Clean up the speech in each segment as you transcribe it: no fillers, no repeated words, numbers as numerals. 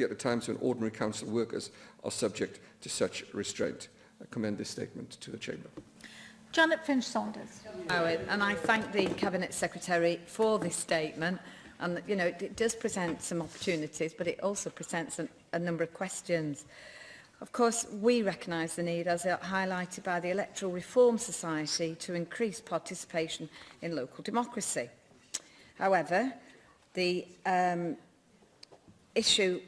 at the times when ordinary council workers are subject to such restraint. I commend this statement to the Chamber. Janet Finch-Saunders. And I thank the Cabinet Secretary for this statement. And, you know, it does present some opportunities, but it also presents a number of questions. Of course, we recognise the need, as highlighted by the Electoral Reform Society, to increase participation in local democracy. However, the issue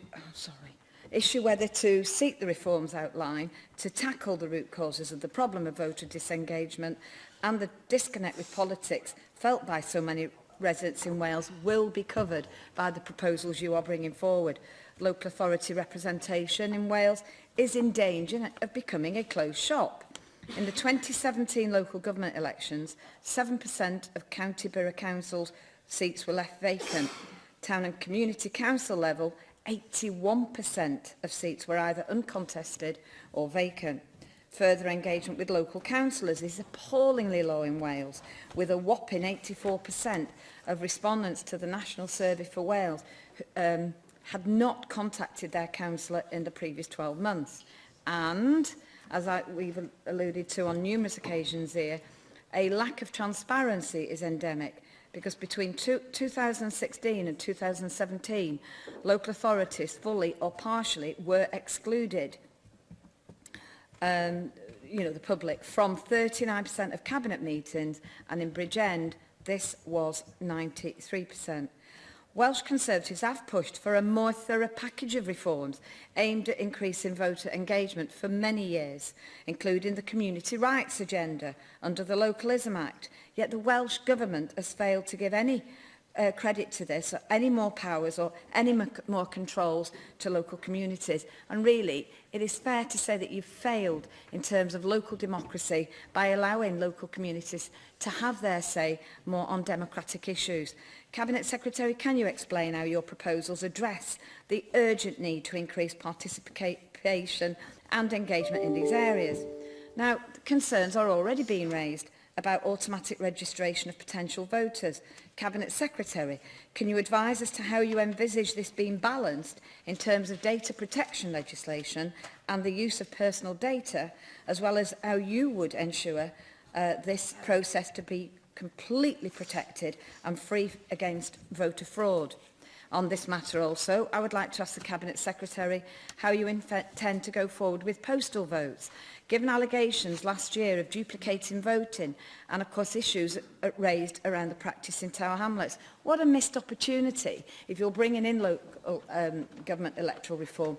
whether to seek the reforms outlined to tackle the root causes of the problem of voter disengagement and the disconnect with politics felt by so many residents in Wales will be covered by the proposals you are bringing forward. Local authority representation in Wales is in danger of becoming a closed shop. In the 2017 local government elections, 7% of county borough councils seats were left vacant. Town and community council level, 81% of seats were either uncontested or vacant. Further engagement with local councillors is appallingly low in Wales, with a whopping 84% of respondents to the National Survey for Wales had not contacted their councillor in the previous 12 months. And, as we've alluded to on numerous occasions here, a lack of transparency is endemic, because between 2016 and 2017, local authorities fully or partially were excluded, the public, from 39% of cabinet meetings, and in Bridgend, this was 93%. Welsh Conservatives have pushed for a more thorough package of reforms aimed at increasing voter engagement for many years, including the Community Rights Agenda under the Localism Act. Yet the Welsh Government has failed to give any credit to this, or any more powers or any more controls to local communities. And really, it is fair to say that you've failed in terms of local democracy by allowing local communities to have their say more on democratic issues. Cabinet Secretary, can you explain how your proposals address the urgent need to increase participation and engagement in these areas? Now, concerns are already being raised about automatic registration of potential voters. Cabinet Secretary, can you advise as to how you envisage this being balanced in terms of data protection legislation and the use of personal data, as well as how you would ensure this process to be completely protected and free against voter fraud? On this matter also, I would like to ask the Cabinet Secretary how you intend to go forward with postal votes, given allegations last year of duplicating voting and, of course, issues raised around the practice in Tower Hamlets. What a missed opportunity if you're bringing in local government electoral reform.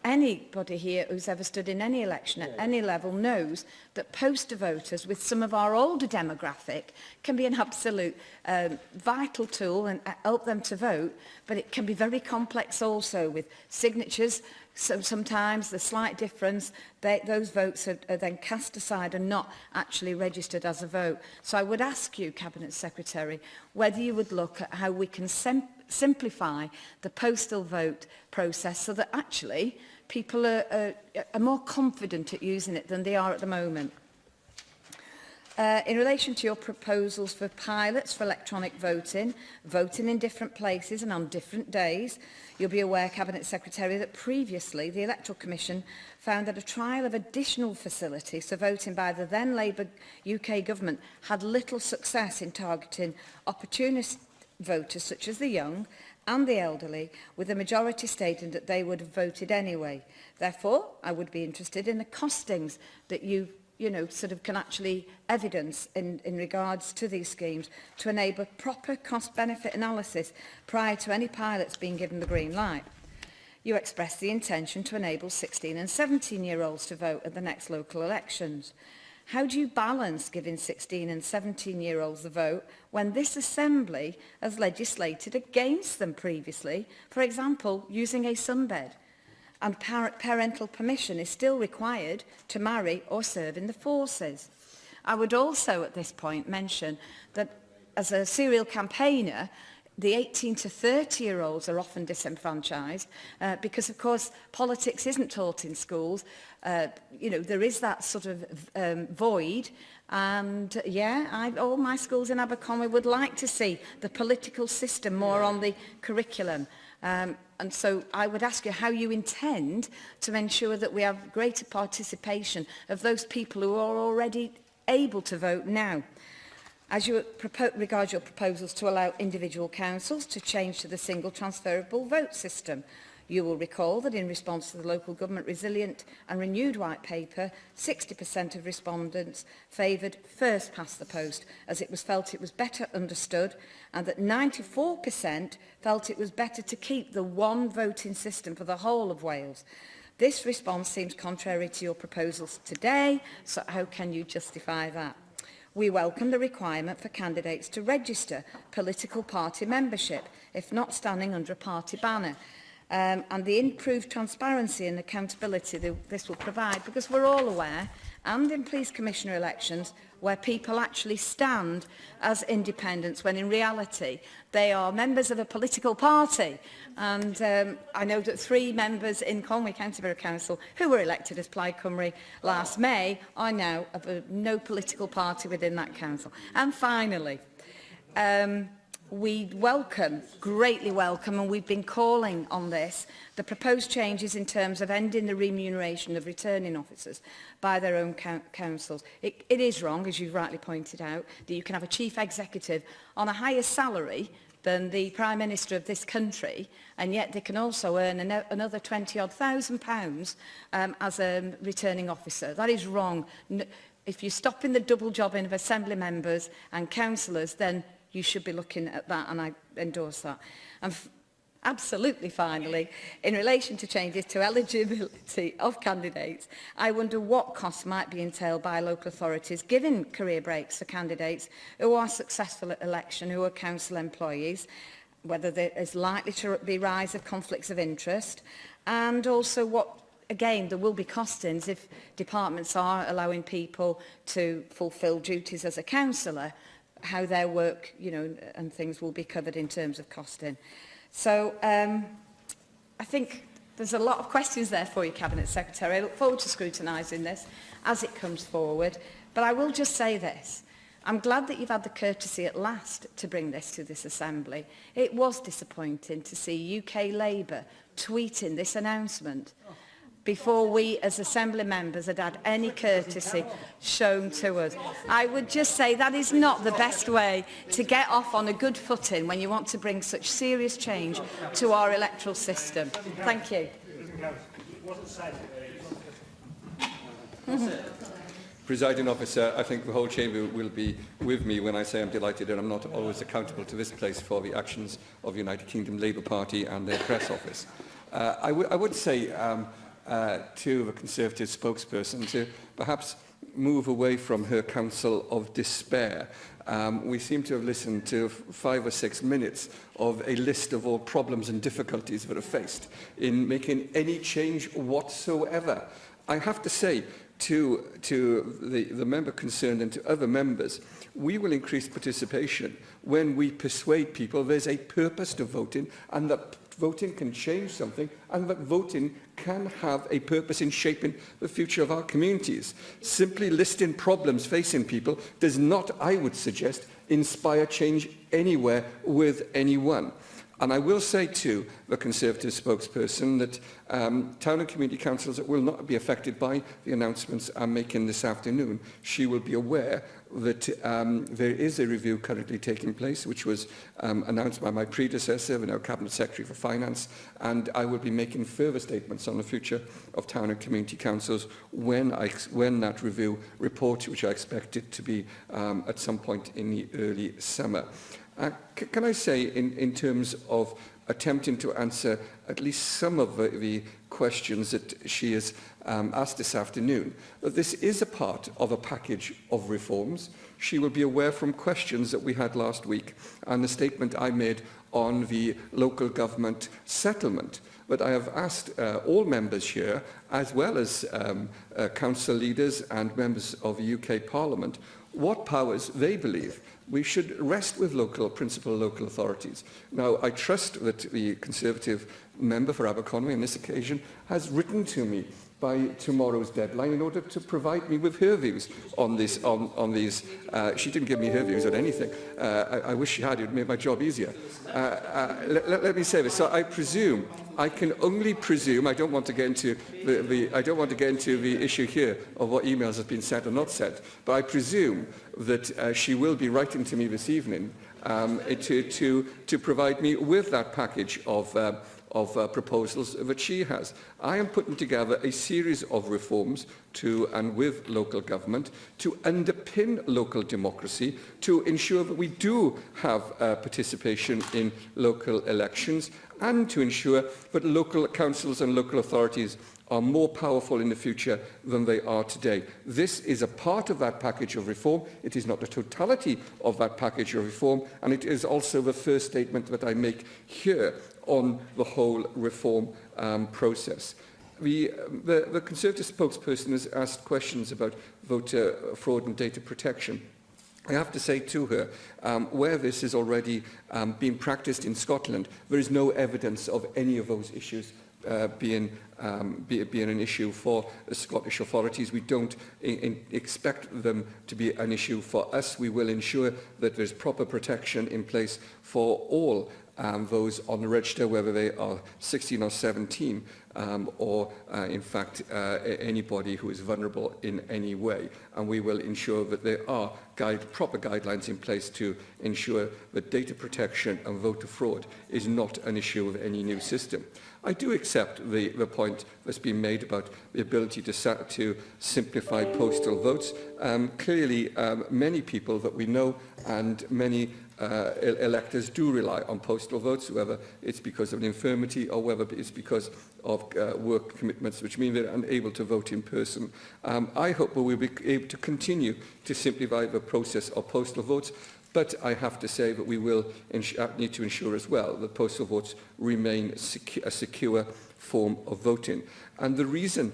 Anybody here who's ever stood in any election at any level knows that poster voters with some of our older demographic can be an absolute vital tool and help them to vote, but it can be very complex also with signatures. So sometimes the slight difference, those votes are then cast aside and not actually registered as a vote. So I would ask you, Cabinet Secretary, whether you would look at how we can simplify the postal vote process so that actually people are more confident at using it than they are at the moment. In relation to your proposals for pilots for electronic voting, voting in different places and on different days, you'll be aware, Cabinet Secretary, that previously the Electoral Commission found that a trial of additional facilities for voting by the then Labour UK government had little success in targeting opportunist voters such as the young and the elderly, with the majority stating that they would have voted anyway. Therefore, I would be interested in the costings that you can actually evidence in regards to these schemes to enable proper cost-benefit analysis prior to any pilots being given the green light. You expressed the intention to enable 16 and 17-year-olds to vote at the next local elections. How do you balance giving 16 and 17-year-olds the vote when this Assembly has legislated against them previously, for example, using a sunbed? And parental permission is still required to marry or serve in the forces. I would also at this point mention that as a serial campaigner, the 18 to 30-year-olds are often disenfranchised because, of course, politics isn't taught in schools. There is that sort of void. And, all my schools in Aberconwy would like to see the political system more on the curriculum. And so I would ask you how you intend to ensure that we have greater participation of those people who are already able to vote now. As you regard your proposals to allow individual councils to change to the single transferable vote system, you will recall that in response to the Local Government Resilient and Renewed White Paper, 60% of respondents favoured first past the post, as it was felt it was better understood, and that 94% felt it was better to keep the one voting system for the whole of Wales. This response seems contrary to your proposals today, so how can you justify that? We welcome the requirement for candidates to register political party membership, if not standing under a party banner. And the improved transparency and accountability that this will provide, because we're all aware, and in police commissioner elections, where people actually stand as independents when in reality they are members of a political party. And I know that 3 members in Conwy County Borough Council who were elected as Plaid Cymru last May are now of no political party within that council. And finally, we greatly welcome, and we've been calling on this, the proposed changes in terms of ending the remuneration of returning officers by their own councils. It is wrong, as you've rightly pointed out, that you can have a chief executive on a higher salary than the Prime Minister of this country, and yet they can also earn another £20,000 as a returning officer. That is wrong. If you're stopping the double jobbing of Assembly members and councillors, then you should be looking at that, and I endorse that. And absolutely finally, in relation to changes to eligibility of candidates, I wonder what costs might be entailed by local authorities giving career breaks for candidates who are successful at election, who are council employees, whether there is likely to be rise of conflicts of interest, and also what, again, there will be costings if departments are allowing people to fulfil duties as a councillor, how their work, and things will be covered in terms of costing. So I think there's a lot of questions there for you, Cabinet Secretary. I look forward to scrutinising this as it comes forward. But I will just say this. I'm glad that you've had the courtesy at last to bring this to this Assembly. It was disappointing to see UK Labour tweeting this announcement before we as Assembly members had had any courtesy shown to us. I would just say that is not the best way to get off on a good footing when you want to bring such serious change to our electoral system. Thank you. Presiding officer, I think the whole chamber will be with me when I say I'm delighted, and I'm not always accountable to this place for the actions of the United Kingdom Labour Party and their press office. I would say to the Conservative spokesperson to perhaps move away from her counsel of despair. We seem to have listened to 5 or 6 minutes of a list of all problems and difficulties that are faced in making any change whatsoever. I have to say to the member concerned and to other members, we will increase participation when we persuade people there's a purpose to voting, and that voting can change something, and that voting can have a purpose in shaping the future of our communities. Simply listing problems facing people does not, I would suggest, inspire change anywhere with anyone. And I will say to the Conservative spokesperson that town and community councils will not be affected by the announcements I'm making this afternoon. She will be aware that there is a review currently taking place, which was announced by my predecessor, the now Cabinet Secretary for Finance, and I will be making further statements on the future of town and community councils when that review report, which I expect it to be at some point in the early summer. Can I say, in terms of attempting to answer at least some of the questions that she has asked this afternoon, that this is a part of a package of reforms. She will be aware from questions that we had last week and the statement I made on the local government settlement. But I have asked all members here, as well as council leaders and members of the UK Parliament, what powers they believe we should rest with principal local authorities. Now, I trust that the Conservative member for Aberconwy on this occasion has written to me by tomorrow's deadline in order to provide me with her views on this. On these, she didn't give me her views on anything. I wish she had. It would make my job easier. Let me say this. So I can only presume. I don't want to get into the issue here of what emails have been sent or not sent. But I presume that she will be writing to me this evening to provide me with that package of proposals that she has. I am putting together a series of reforms to and with local government to underpin local democracy, to ensure that we do have participation in local elections, and to ensure that local councils and local authorities are more powerful in the future than they are today. This is a part of that package of reform. It is not the totality of that package of reform, and it is also the first statement that I make here on the whole reform process. The Conservative spokesperson has asked questions about voter fraud and data protection. I have to say to her, where this is already being practiced in Scotland, there is no evidence of any of those issues being an issue for the Scottish authorities. We don't expect them to be an issue for us. We will ensure that there's proper protection in place for all those on the register, whether they are 16 or 17, or in fact anybody who is vulnerable in any way. And we will ensure that there are proper guidelines in place to ensure that data protection and voter fraud is not an issue of any new system. I do accept the point that's been made about the ability to simplify postal votes. Clearly, many people that we know and many electors do rely on postal votes, whether it's because of an infirmity or whether it's because of work commitments, which mean they're unable to vote in person. I hope that we'll be able to continue to simplify the process of postal votes, but I have to say that we will need to ensure as well that postal votes remain a secure form of voting. And the reason,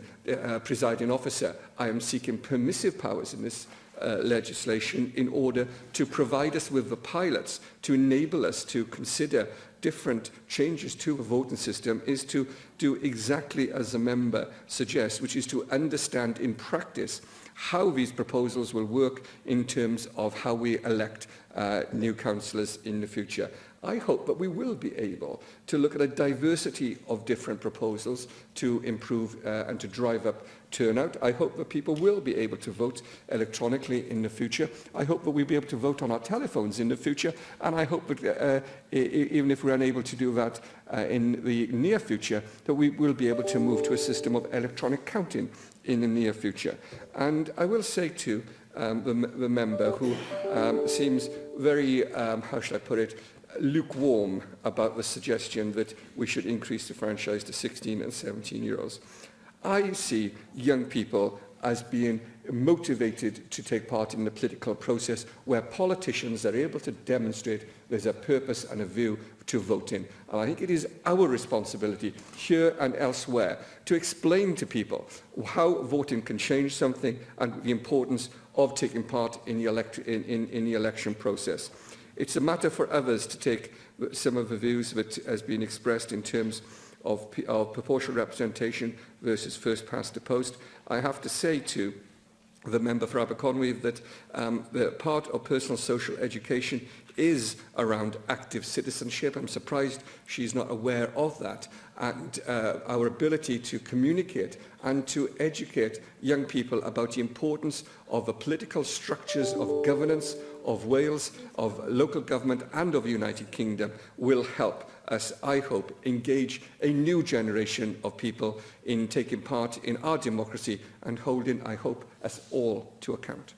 presiding officer, I am seeking permissive powers in this legislation in order to provide us with the pilots to enable us to consider different changes to the voting system is to do exactly as the member suggests, which is to understand in practice how these proposals will work in terms of how we elect new councillors in the future. I hope that we will be able to look at a diversity of different proposals to improve and to drive up turnout. I hope that people will be able to vote electronically in the future. I hope that we'll be able to vote on our telephones in the future, and I hope that even if we're unable to do that in the near future, that we will be able to move to a system of electronic counting in the near future. And I will say to the member who seems very, how should I put it, lukewarm about the suggestion that we should increase the franchise to 16 and 17-year-olds. I see young people as being motivated to take part in the political process where politicians are able to demonstrate there's a purpose and a view to voting. And I think it is our responsibility here and elsewhere to explain to people how voting can change something and the importance of taking part in the election process. It's a matter for others to take some of the views that has been expressed in terms of proportional representation versus first past the post. I have to say to the member for Aberconwy that the part of personal social education is around active citizenship. I'm surprised she's not aware of that. And our ability to communicate and to educate young people about the importance of the political structures of governance of Wales, of local government and of the United Kingdom will help us, I hope, engage a new generation of people in taking part in our democracy and holding, I hope, us all to account.